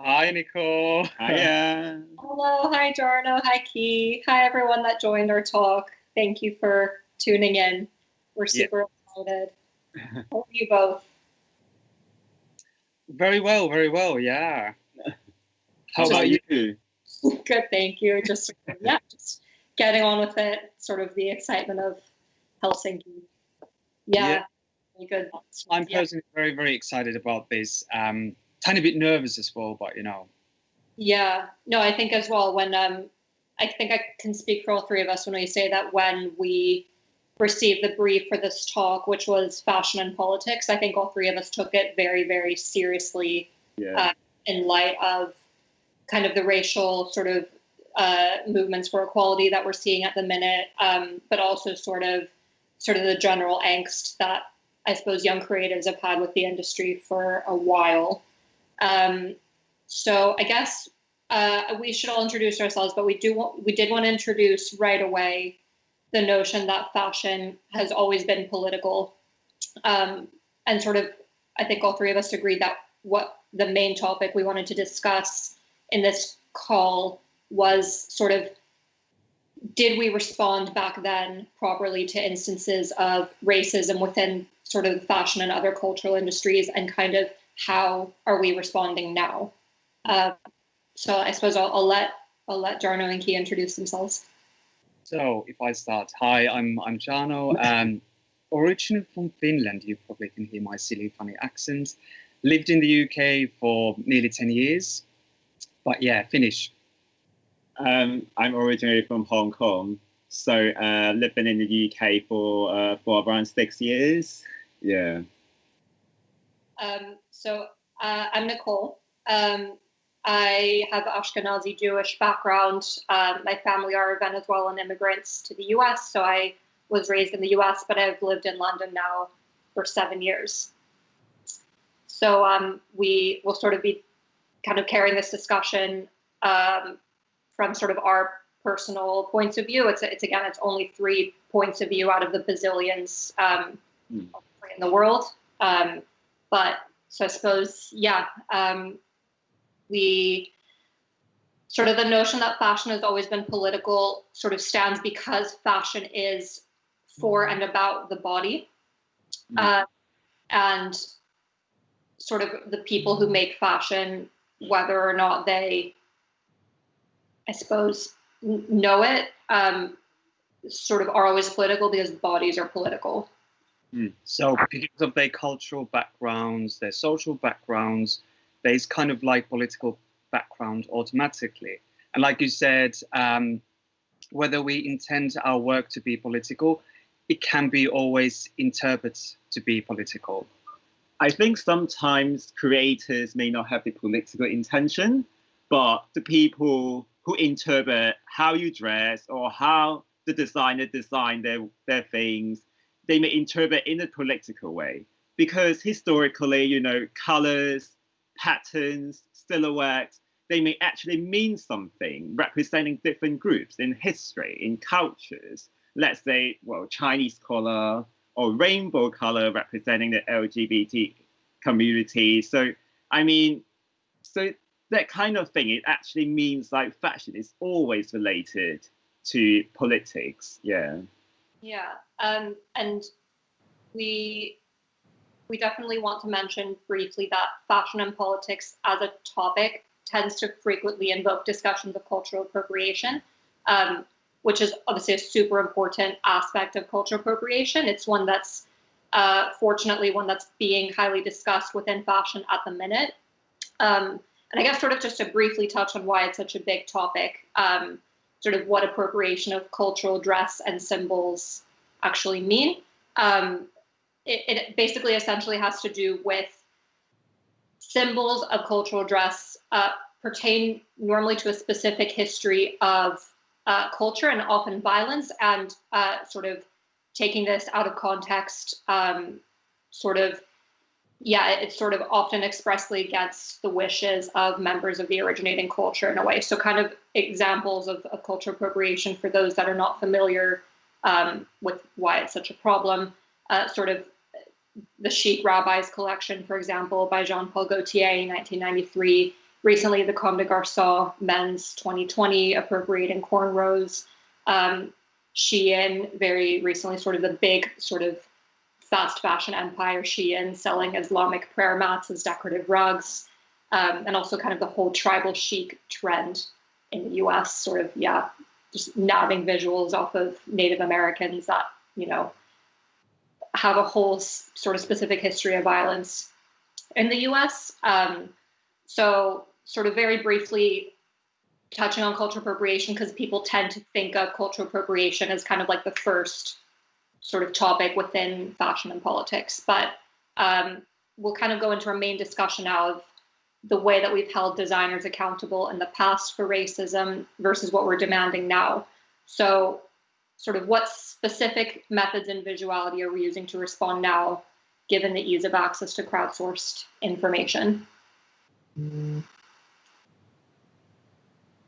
Hi, Nicole. Hiya. Hello, hi Jarno, hi Key, hi everyone that joined our talk. Thank you for tuning in. We're Yeah, super excited. How are you both? very well, very well. Yeah. How How Just about about you? you? good, thank you. Just getting on with it. Sort of the excitement of Helsinki. Yeah, Yeah, really good. I'm Yeah, personally very, very excited about this. Tiny bit nervous as well, but yeah. No, I think as well when I think I can speak for all three of us when we say that when we received the brief for this talk, which was fashion and politics, I think all three of us took it very, very seriously Yeah. uh, in light of kind of the racial sort of movements for equality that we're seeing at the minute, but also sort of the general angst that I suppose young creatives have had with the industry for a while. Um, so I guess we should all introduce ourselves, but we did want to introduce right away the notion that fashion has always been political, um, and sort of I think all three of us agreed that what the main topic we wanted to discuss in this call was sort of did we respond back then properly to instances of racism within sort of fashion and other cultural industries, and kind of how are we responding now? Uh, so I suppose I'll let Jarno and Key introduce themselves. so if I start, hi, I'm Jano. Originally from Finland, you probably can hear my silly, funny accent. Lived in the UK for nearly 10 years, but yeah, Finnish. I'm originally from Hong Kong, so living in the UK for around 6 years. Yeah. I'm Nicole. I have Ashkenazi Jewish background. My family are Venezuelan immigrants to the US, so I was raised in the US, but I've lived in London now for 7 years. So we will sort of be kind of carrying this discussion from sort of our personal points of view. It's again, it's only 3 points of view out of the bazillions Mm. in the world. But so I suppose, yeah, we sort of the notion that fashion has always been political sort of stands because fashion is for and about the body, Mm. uh, and sort of the people who make fashion, whether or not they, I suppose, know it, sort of are always political because bodies are political. So because of their cultural backgrounds, their social backgrounds, there's kind of like political background automatically. And like you said, whether we intend our work to be political, it can be always interpreted to be political. I think sometimes creators may not have the political intention, but the people who interpret how you dress or how the designer design their things, they may interpret in a political way. Because historically, colors, patterns, silhouettes, they may actually mean something, representing different groups in history, in cultures. Let's say, well, Chinese color or rainbow color representing the LGBT community. So, I mean, so that kind of thing, it actually means like fashion is always related to politics. Yeah. Yeah, and we we definitely want to mention briefly that fashion and politics as a topic tends to frequently invoke discussions of cultural appropriation, um, which is obviously a super important aspect of cultural appropriation. It's one that's fortunately one that's being highly discussed within fashion at the minute. And I guess sort of just to briefly touch on why it's such a big topic, sort of what appropriation of cultural dress and symbols actually mean. Um, it basically essentially has to do with symbols of cultural dress pertain normally to a specific history of culture and often violence, and sort of taking this out of context, sort of yeah, it's sort of often expressly against the wishes of members of the originating culture in a way. So kind of examples of cultural appropriation for those that are not familiar with why it's such a problem. Sort of the Chic Rabbis collection, for example, by Jean-Paul Gaultier in 1993, recently the Comme des Garçons men's 2020 appropriating cornrows. Shein, very recently, sort of the big sort of fast fashion empire, Shein, selling Islamic prayer mats as decorative rugs, and also kind of the whole tribal chic trend in the US, sort of, yeah, just nabbing visuals off of Native Americans that, you know, have a whole sort of specific history of violence in the US. So sort of very briefly touching on cultural appropriation, because people tend to think of cultural appropriation as kind of like the first sort of topic within fashion and politics. But we'll kind of go into our main discussion now of the way that we've held designers accountable in the past for racism versus what we're demanding now. So sort of what specific methods and visuality are we using to respond now, given the ease of access to crowdsourced information?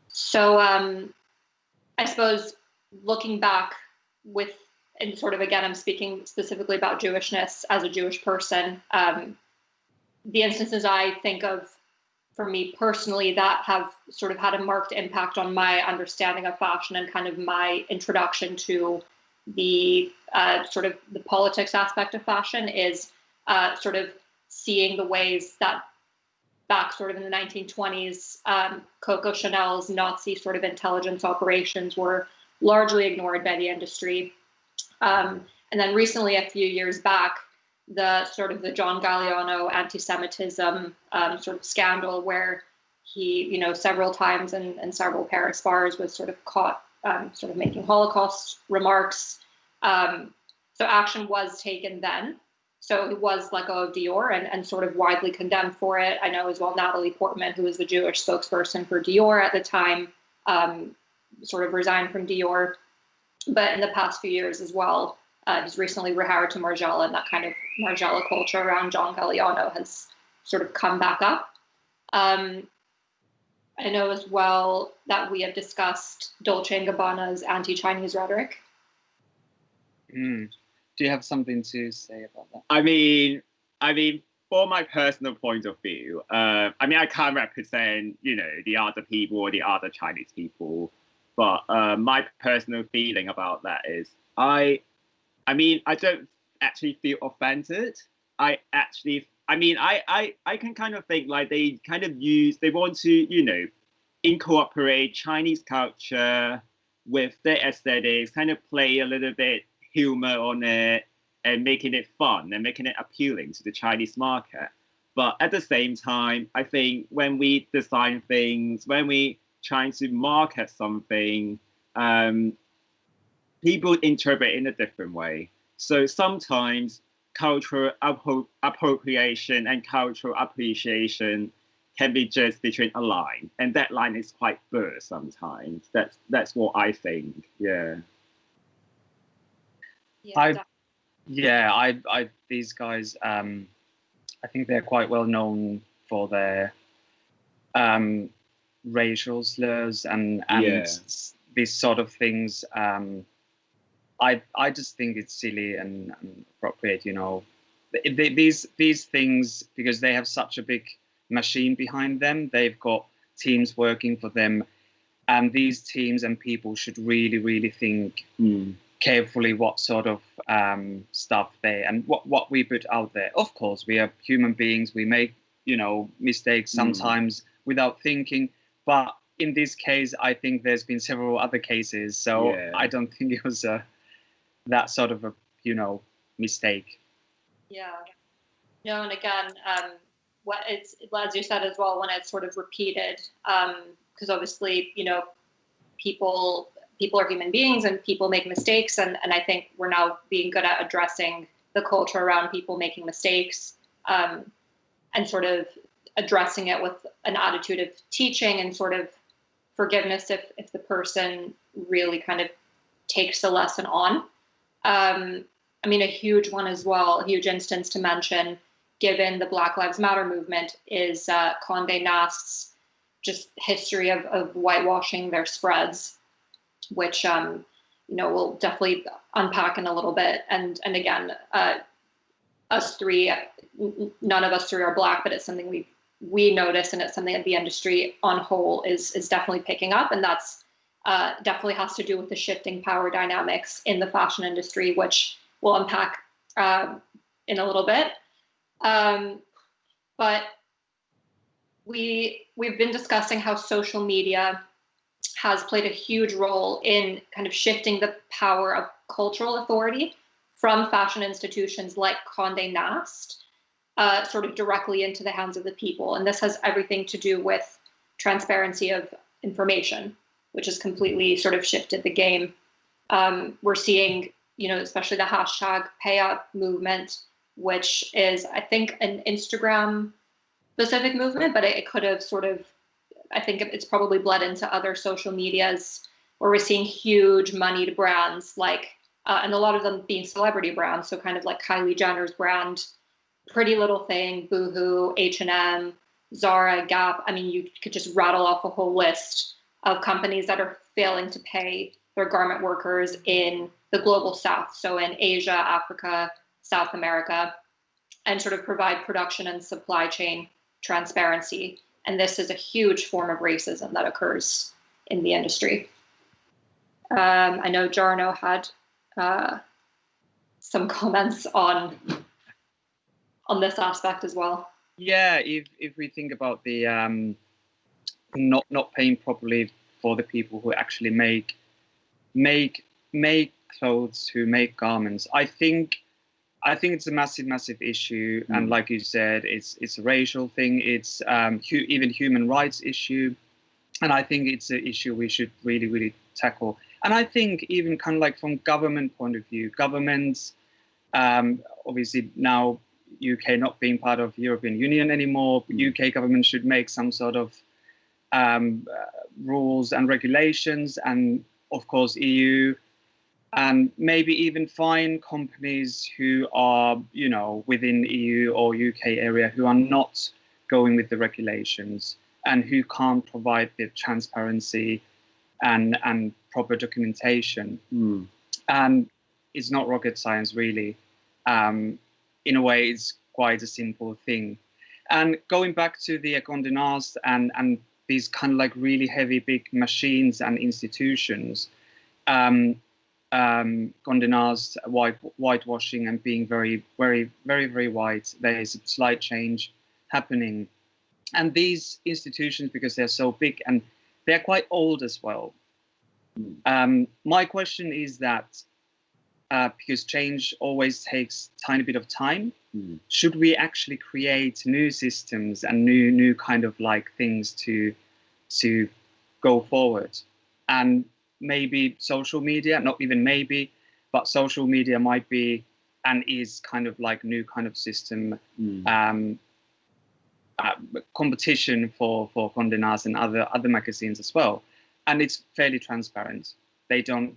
So I suppose looking back with, and sort of, again, I'm speaking specifically about Jewishness as a Jewish person, the instances I think of for me personally that have sort of had a marked impact on my understanding of fashion and kind of my introduction to the sort of the politics aspect of fashion is sort of seeing the ways that back sort of in the 1920s, Coco Chanel's Nazi sort of intelligence operations were largely ignored by the industry. And then recently, a few years back, the sort of the John Galliano anti-Semitism sort of scandal where he, you know, several times in several Paris bars was sort of caught sort of making Holocaust remarks. So action was taken then. So he was let go of Dior and sort of widely condemned for it. I know as well Natalie Portman, who was the Jewish spokesperson for Dior at the time, sort of resigned from Dior. But in the past few years as well, he's recently rehired to Margiela, and that kind of Margiela culture around John Galliano has sort of come back up. I know as well that we have discussed Dolce & Gabbana's anti-Chinese rhetoric. Do you have something to say about that? I mean, for my personal point of view, I mean, I can't represent, you know, the other people or the other Chinese people, but my personal feeling about that is, I mean, I don't actually feel offended. I can kind of think like they want to, you know, incorporate Chinese culture with their aesthetics, kind of play a little bit humor on it and making it fun and making it appealing to the Chinese market. But at the same time, I think when we design things, when we try to market something, people interpret it in a different way. So sometimes cultural appropriation and cultural appreciation can be just between a line, and that line is quite blurred sometimes. That's what I think. Yeah. These guys, I think they're quite well known for their racial slurs and these sort of things. I just think it's silly and appropriate, you know. These things, because they have such a big machine behind them, they've got teams working for them, and these teams and people should really think carefully what sort of stuff and what we put out there. Of course, we are human beings. We make, you know, mistakes sometimes without thinking. But in this case, I think there's been several other cases. So I don't think it was that sort of a, you know, mistake. Yeah. No, and again, what it's, as you said as well, when it's sort of repeated, because obviously, you know, people are human beings and people make mistakes. And I think we're now being good at addressing the culture around people making mistakes, and sort of addressing it with an attitude of teaching and sort of forgiveness if the person really kind of takes the lesson on. I mean, a huge one as well, a huge instance to mention, given the Black Lives Matter movement, is Condé Nast's just history of whitewashing their spreads, which you know, we'll definitely unpack in a little bit. And again, us three, none of us three are Black, but it's something we've we notice, and it's something that the industry on whole is definitely picking up, and that's definitely has to do with the shifting power dynamics in the fashion industry, which we'll unpack in a little bit. But we've been discussing how social media has played a huge role in kind of shifting the power of cultural authority from fashion institutions like Condé Nast sort of directly into the hands of the people. And this has everything to do with transparency of information, which has completely sort of shifted the game. We're seeing, especially the hashtag #PayUp movement, which is, I think, an Instagram specific movement, but it could have sort of, I think it's probably bled into other social medias, where we're seeing huge moneyed brands like, and a lot of them being celebrity brands. So kind of like Kylie Jenner's brand, Pretty Little Thing, Boohoo, H&M, Zara, Gap. I mean, you could just rattle off a whole list of companies that are failing to pay their garment workers in the global South. So in Asia, Africa, South America, and sort of provide production and supply chain transparency. And this is a huge form of racism that occurs in the industry. I know Jarno had some comments on this aspect as well. Yeah, if we think about the not paying properly for the people who actually make clothes, who make garments, I think it's a massive issue. And like you said, it's a racial thing. It's even human rights issue, and I think it's an issue we should really tackle. And I think even kind of like from government point of view, governments, obviously now UK not being part of European Union anymore, UK government should make some sort of rules and regulations, and of course EU, and maybe even fine companies who are, within EU or UK area who are not going with the regulations and who can't provide the transparency and proper documentation. And it's not rocket science, really. In a way, it's quite a simple thing. And going back to the Condé Nast and these kind of like really heavy big machines and institutions, Condé Nast whitewashing and being very white, there is a slight change happening. And these institutions, because they're so big and they're quite old as well. My question is that, because change always takes a tiny bit of time, should we actually create new systems and new kind of like things to go forward? And maybe social media, not even maybe, but social media might be and is kind of like new kind of system, competition for Condé Nast and other magazines as well. And it's fairly transparent. They don't,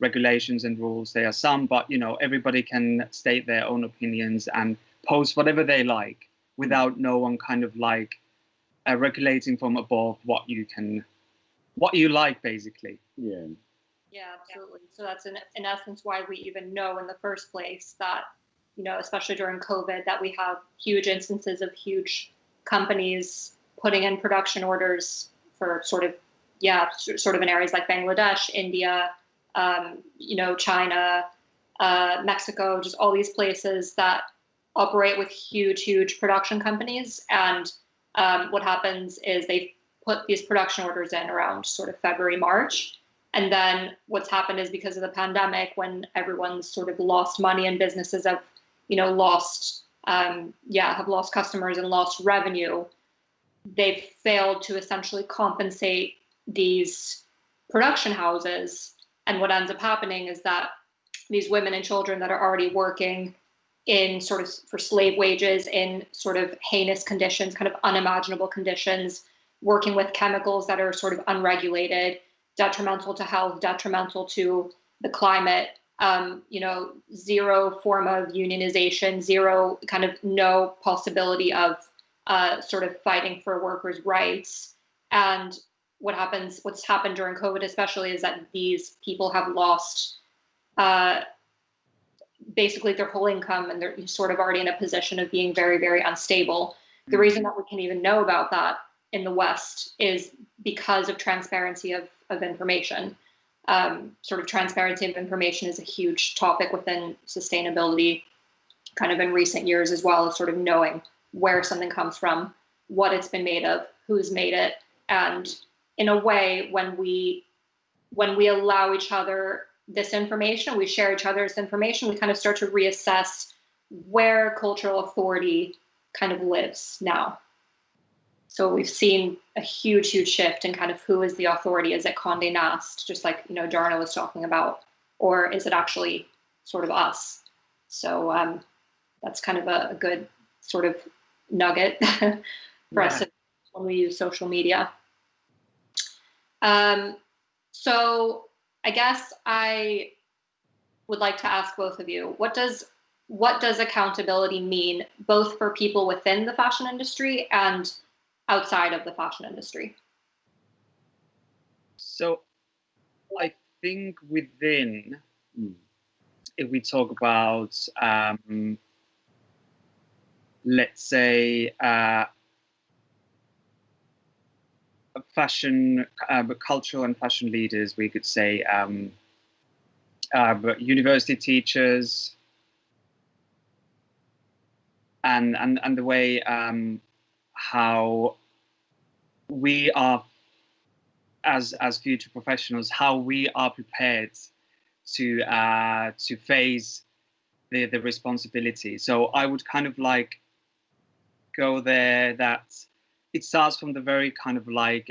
regulations and rules, there are some, but everybody can state their own opinions and post whatever they like without no one kind of like regulating from above what you like, basically. Yeah, absolutely. So that's in essence why we even know in the first place that, especially during COVID, that we have huge instances of huge companies putting in production orders for sort of in areas like Bangladesh, India, China, Mexico, just all these places that operate with huge production companies. And what happens is they put these production orders in around sort of February, March. And then what's happened is, because of the pandemic, when everyone's sort of lost money and businesses have, have lost customers and lost revenue, they've failed to essentially compensate these production houses. And what ends up happening is that these women and children that are already working in sort of for slave wages, in sort of heinous conditions, kind of unimaginable conditions, working with chemicals that are sort of unregulated, detrimental to health, detrimental to the climate, zero form of unionization, zero kind of no possibility of sort of fighting for workers' rights. And what's happened during COVID especially, is that these people have lost basically their whole income, and they're sort of already in a position of being very unstable. The reason that we can even know about that in the West is because of transparency of information. Sort of transparency of information is a huge topic within sustainability, kind of in recent years, as well as sort of knowing where something comes from, what it's been made of, who's made it. And in a way, when we allow each other this information, we share each other's information, we kind of start to reassess where cultural authority kind of lives now. So we've seen a huge shift in kind of who is the authority. Is it Condé Nast, just like, you know, Jarno was talking about, or is it actually sort of us? So that's kind of a good sort of nugget for us when we use social media. So I guess I would like to ask both of you, what does accountability mean, both for people within the fashion industry and outside of the fashion industry? So I think within, if we talk about, let's say, fashion, cultural and fashion leaders, we could say university teachers, and the way how we are as future professionals, how we are prepared to face the responsibility. So I would kind of like go there that it starts from the very kind of like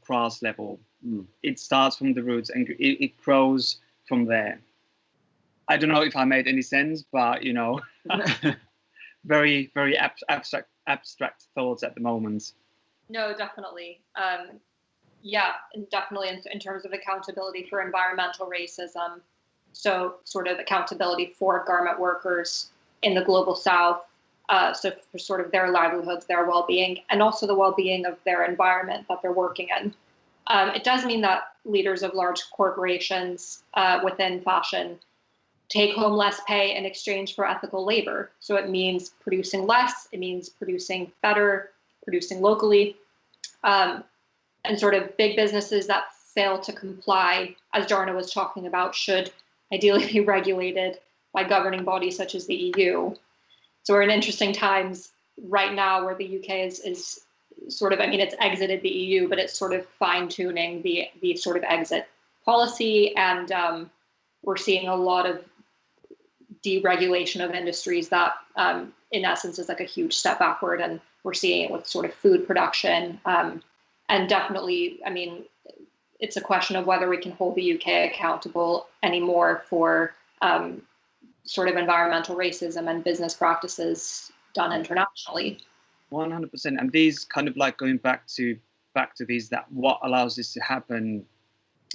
grass level. It starts from the roots and it grows from there. I don't know if I made any sense, but you know, very abstract thoughts at the moment. No, definitely. Yeah, and definitely in terms of accountability for environmental racism. So sort of accountability for garment workers in the global South. So for sort of their livelihoods, their well-being, and also the well-being of their environment that they're working in. It does mean that leaders of large corporations within fashion take home less pay in exchange for ethical labor. So it means producing less, it means producing better, producing locally. And sort of big businesses that fail to comply, as Jarno was talking about, should ideally be regulated by governing bodies such as the EU. So we're in interesting times right now where the UK is sort of, I mean, it's exited the EU, but it's sort of fine-tuning the sort of exit policy. And we're seeing a lot of deregulation of industries that, in essence, is like a huge step backward. And we're seeing it with sort of food production. And definitely, I mean, it's a question of whether we can hold the UK accountable anymore for sort of environmental racism and business practices done internationally. 100%. And these kind of like going back to these, that what allows this to happen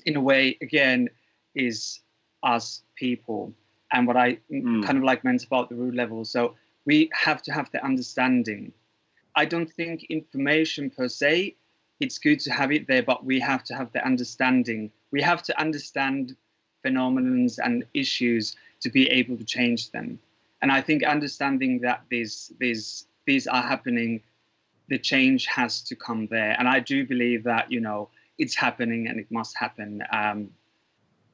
in a way, again, is us people. And what I kind of like meant about the root level. So we have to have the understanding. I don't think information per se, it's good to have it there, but we have to have the understanding. We have to understand phenomena and issues to be able to change them. And I think understanding that these are happening, the change has to come there. And I do believe that, you know, it's happening and it must happen.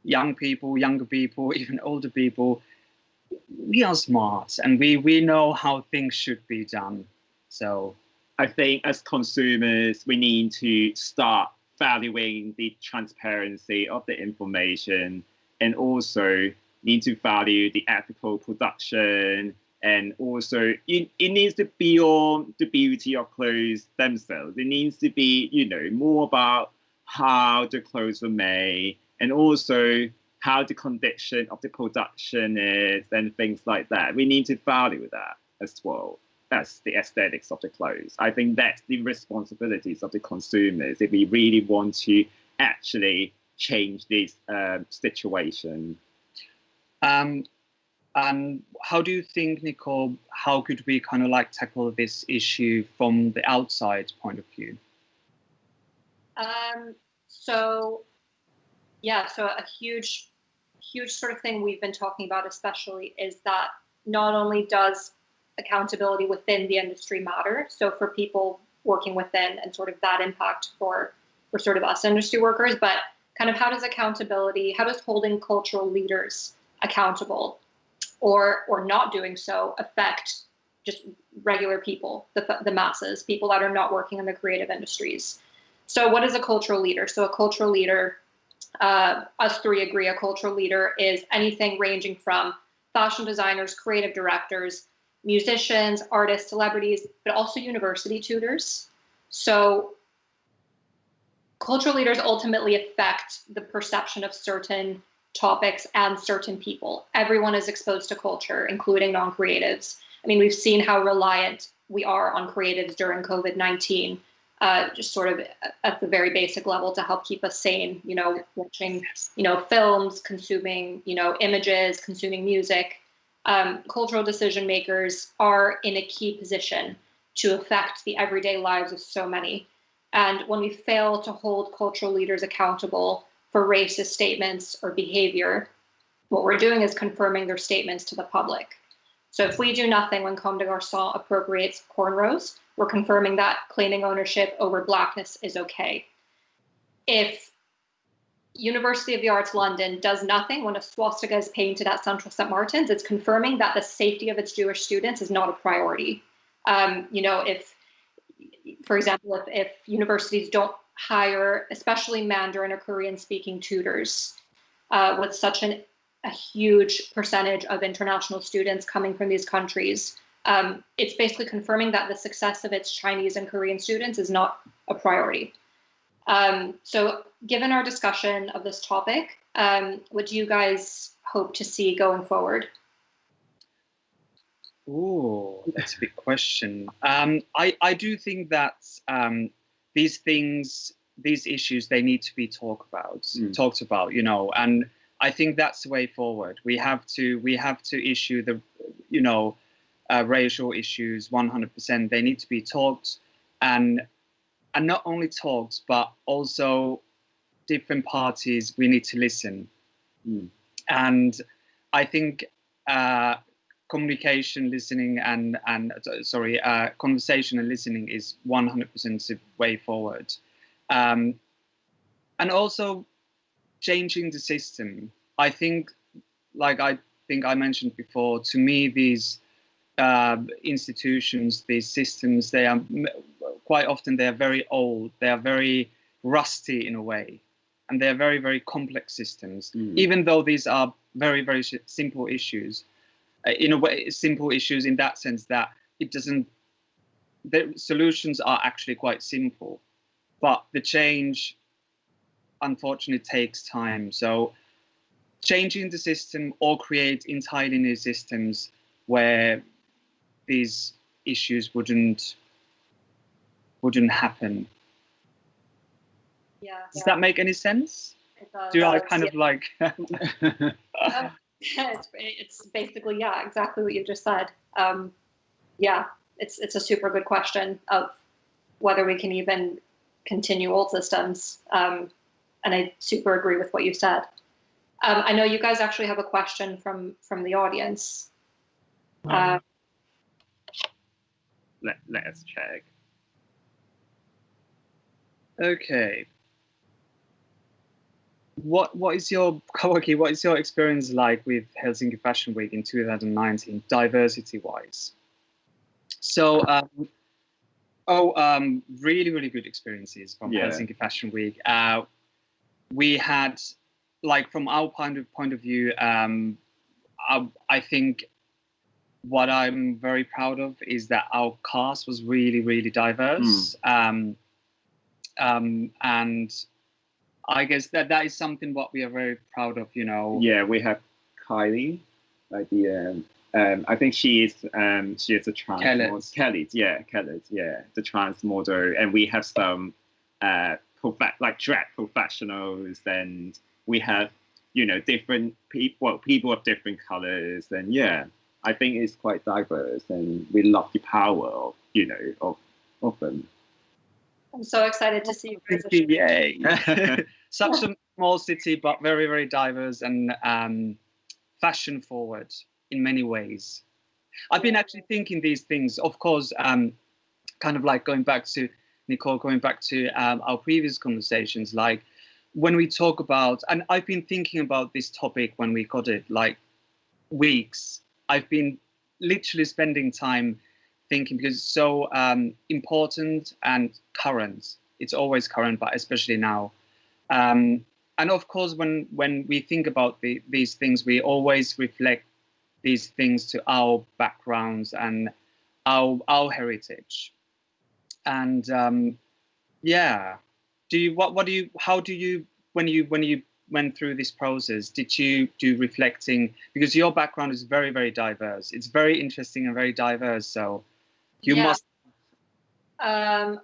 Young people, younger people, even older people, we are smart and we know how things should be done. So I think as consumers, we need to start valuing the transparency of the information, and also need to value the ethical production. And also it needs to be beyond the beauty of clothes themselves. It needs to be, you know, more about how the clothes were made, and also how the condition of the production is, and things like that. We need to value that as well. That's the aesthetics of the clothes. I think that's the responsibilities of the consumers if we really want to actually change this situation. And how do you think, Nicole, how could we kind of like tackle this issue from the outside point of view? So a huge sort of thing we've been talking about especially is that not only does accountability within the industry matter. So for people working within, and sort of that impact for sort of us industry workers, but kind of how does accountability, how does holding cultural leaders accountable or not doing so affect just regular people, the masses, people that are not working in the creative industries? So what is a cultural leader? So a cultural leader, us three agree, a cultural leader is anything ranging from fashion designers, creative directors, musicians, artists, celebrities, but also university tutors. So cultural leaders ultimately affect the perception of certain topics and certain people. Everyone is exposed to culture, including non-creatives. I mean, we've seen how reliant we are on creatives during COVID-19, just sort of at the very basic level to help keep us sane, you know, watching, you know, films, consuming, you know, images, consuming music. Cultural decision makers are in a key position to affect the everyday lives of so many. And when we fail to hold cultural leaders accountable for racist statements or behavior, what we're doing is confirming their statements to the public. So if we do nothing when Comme des Garçons appropriates cornrows, we're confirming that claiming ownership over Blackness is okay. If University of the Arts London does nothing when a swastika is painted at Central St. Martin's, it's confirming that the safety of its Jewish students is not a priority. You know, if, for example, if universities don't hire, especially Mandarin or Korean-speaking tutors, with such a huge percentage of international students coming from these countries, it's basically confirming that the success of its Chinese and Korean students is not a priority. So given our discussion of this topic, what do you guys hope to see going forward? Oh, that's a big question. I do think that these things, these issues, they need to be talked about, you know, and I think that's the way forward. We have to issue the, you know, racial issues 100%. They need to be talked, and not only talked, but also different parties, we need to listen. And I think communication, listening, and conversation and listening is 100% the way forward. And also changing the system. I think, like I mentioned before, to me, these institutions, these systems, they are quite often, they are very old, they are very rusty in a way, and they are very, very complex systems, even though these are very, very simple issues. In a way, simple issues in that sense that it doesn't, the solutions are actually quite simple, but the change, unfortunately, takes time. So changing the system or create entirely new systems where these issues wouldn't happen. Yeah. Does that make any sense? It does. Do I kind of like? It's basically, yeah, exactly what you just said. Yeah, it's a super good question of whether we can even continue old systems. And I super agree with what you said. I know you guys actually have a question from the audience. Let us check. Okay. What is your experience like with Helsinki Fashion Week in 2019, diversity-wise? So, really, really good experiences from Helsinki Fashion Week. We had, like, from our point of view, I think what I'm very proud of is that our cast was really, really diverse. And I guess that is something what we are very proud of, you know. Yeah, we have Kylie, like the I think she is a trans model. Kelly, the trans model, and we have some like drag professionals, and we have, you know, different people of different colors, and yeah, I think it's quite diverse, and we love the power of, you know, of them. I'm so excited to see you guys. Yay! Such a small city, but very, very diverse and fashion forward in many ways. I've been actually thinking these things, of course, kind of like going back to Nicole, going back to our previous conversations, like when we talk about, and I've been thinking about this topic when we got it, like weeks. I've been literally spending time thinking because it's so important and current. It's always current, but especially now. And of course, when we think about these things, we always reflect these things to our backgrounds and our heritage. And yeah, how do you when you went through this process, did you do reflecting, because your background is very, very diverse. It's very interesting and very diverse. So you must. I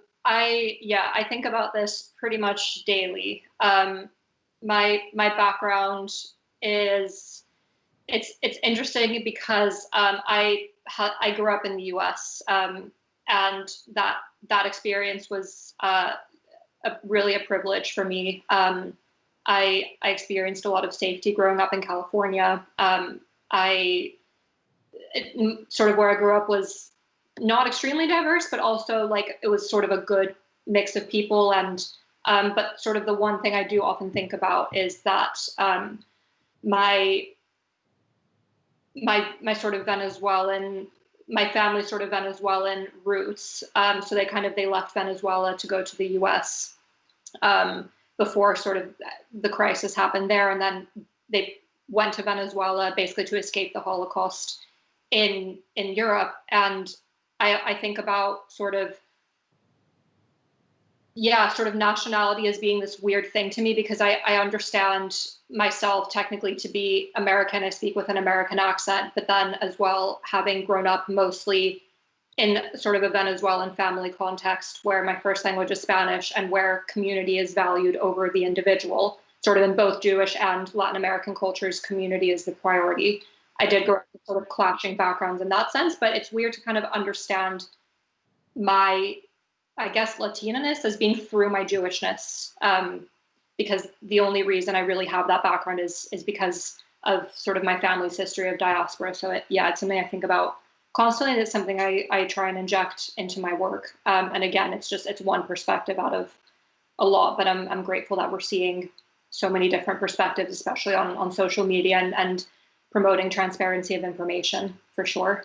think about this pretty much daily. My background is it's interesting because I grew up in the U.S. And that experience was really a privilege for me. I experienced a lot of safety growing up in California. Sort of where I grew up was not extremely diverse, but also like it was sort of a good mix of people. And but sort of the one thing I do often think about is that my sort of Venezuelan, my family sort of Venezuelan roots. So they left Venezuela to go to the U.S. Before sort of the crisis happened there, and then they went to Venezuela basically to escape the Holocaust in Europe. And I think about sort of nationality as being this weird thing to me, because I understand myself technically to be American. I speak with an American accent, but then as well, having grown up mostly in sort of a Venezuelan family context where my first language is Spanish and where community is valued over the individual, sort of in both Jewish and Latin American cultures, community is the priority. I did grow up with sort of clashing backgrounds in that sense, but it's weird to kind of understand my, I guess, Latinaness as being through my Jewishness, because the only reason I really have that background is because of sort of my family's history of diaspora. So it's something I think about constantly. It's something I try and inject into my work. And again, it's one perspective out of a lot, but I'm grateful that we're seeing so many different perspectives, especially on social media and promoting transparency of information for sure.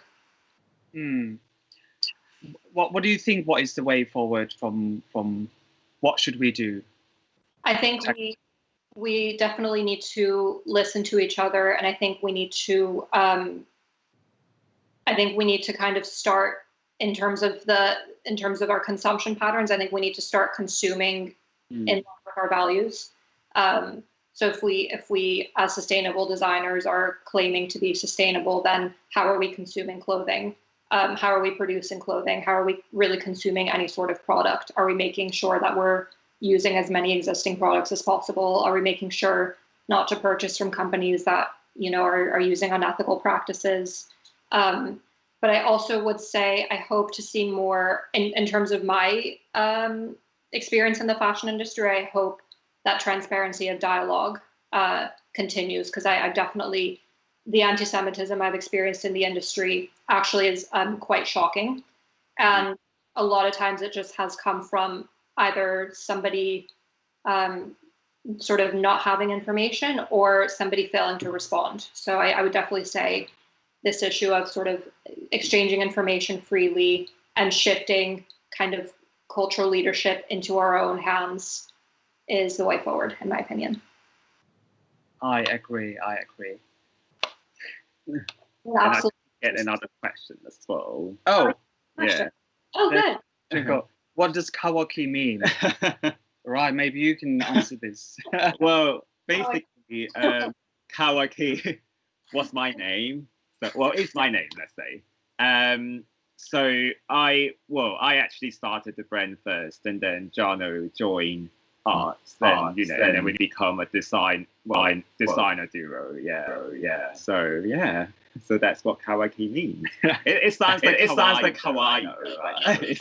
What do you think? What is the way forward from what should we do? I think we definitely need to listen to each other, and I think we need to kind of start in terms of our consumption patterns. I think we need to start consuming in line with our values. So if we as sustainable designers are claiming to be sustainable, then how are we consuming clothing? How are we producing clothing? How are we really consuming any sort of product? Are we making sure that we're using as many existing products as possible? Are we making sure not to purchase from companies that, are using unethical practices? But I also would say I hope to see more in terms of my experience in the fashion industry. I hope that transparency of dialogue continues, because I definitely, the anti-Semitism I've experienced in the industry actually is quite shocking. And a lot of times it just has come from either somebody sort of not having information or somebody failing to respond. So I would definitely say this issue of sort of exchanging information freely and shifting kind of cultural leadership into our own hands is the way forward, in my opinion. I agree. Yeah, absolutely. Get another question as well. Oh, yeah. Oh, good. What does kawaki mean? Right, maybe you can answer this. Well, basically, kawaki was my name. It's my name, let's say. So I actually started the brand first, and then Jano joined us. And then we become a designer duo. Yeah. So that's what kawaki means. It sounds like kawaii. It's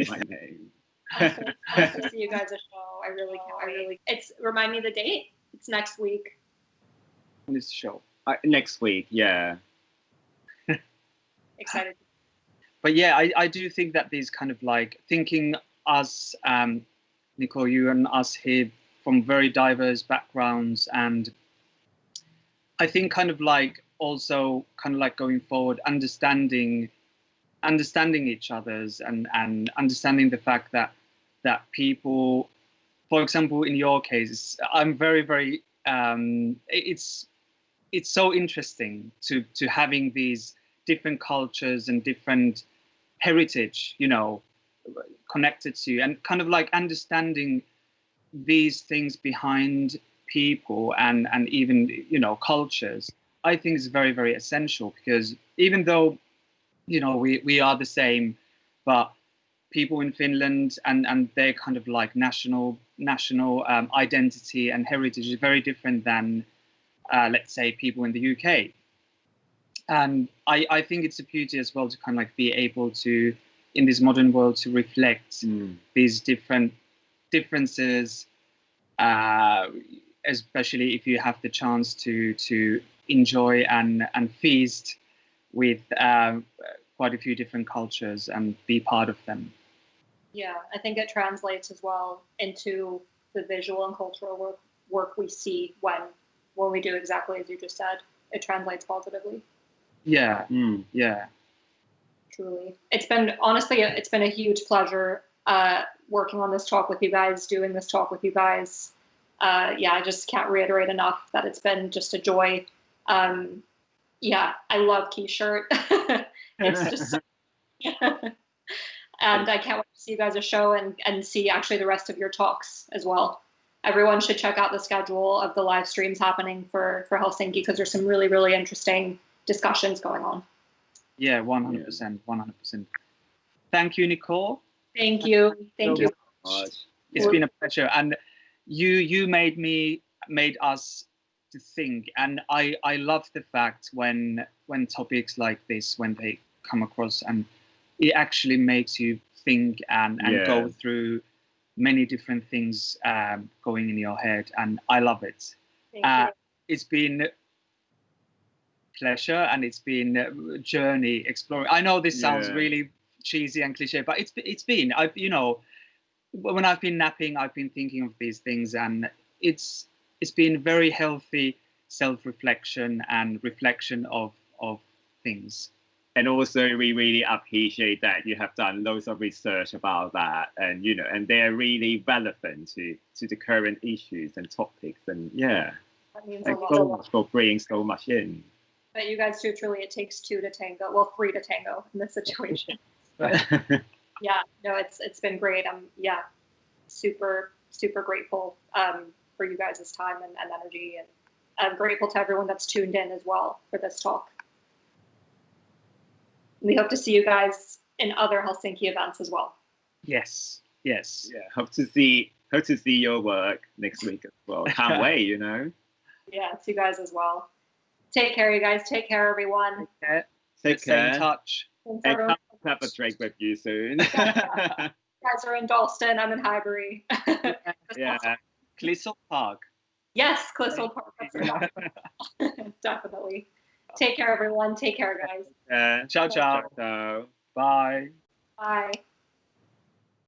my name. Nice to see you guys a show. I really can't. It's remind me the date. It's next week. When is the show? Next week, yeah. excited. But yeah, I do think that these kind of like thinking us, Nicole, you and us here from very diverse backgrounds, and I think kind of like also kind of like going forward, understanding each other's and understanding the fact that people, for example, in your case, I'm very it's so interesting to having these different cultures and different heritage, you know, connected to you, and kind of like understanding these things behind people and even, you know, cultures. I think is very essential, because even though, you know, we are the same, but people in Finland and their kind of like national identity and heritage is very different than let's say people in the UK. And I think it's a beauty as well to kind of like be able to, in this modern world, to reflect these differences, especially if you have the chance to enjoy and feast with quite a few different cultures and be part of them. Yeah, I think it translates as well into the visual and cultural work we see when we do exactly as you just said. It translates positively. Yeah, yeah. Truly. It's been a huge pleasure working on this talk with you guys, doing this talk with you guys. Yeah, I just can't reiterate enough that it's been just a joy. Yeah, I love Key-shirt. It's just so and I can't wait to see you guys a show and see actually the rest of your talks as well. Everyone should check out the schedule of the live streams happening for Helsinki, because there's some really interesting discussions going on. Yeah, 100%, 100%. Thank you, Nicole. Thank you. Thank you. It's been a pleasure, and you made us to think, and I love the fact when topics like this, when they come across, and it actually makes you think and go through many different things going in your head, and I love it. It's been pleasure, and it's been a journey exploring. I know this sounds really cheesy and cliche, but it's been, you know, when I've been napping, I've been thinking of these things, and it's been very healthy self-reflection and reflection of things. And also, we really appreciate that you have done loads of research about that, and you know, and they're really relevant to the current issues and topics. And yeah, that means thanks so much for bringing so much in. But you guys too, truly, it takes two to tango. Well, three to tango in this situation. Yeah, no, it's been great. I'm super grateful for you guys' time and energy, and I'm grateful to everyone that's tuned in as well for this talk. We hope to see you guys in other Helsinki events as well. Yes. Yeah, hope to see your work next week as well. Can't wait, you know. Yeah, see you guys as well. Take care, you guys. Take care, everyone. Take care. Stay in touch. And have a drink with you soon. You guys are in Dalston. I'm in Highbury. Yeah. Clissold Park. Yes, Clissold Park. Definitely. Take care, everyone. Take care, guys. Ciao. Ciao. Bye. Bye.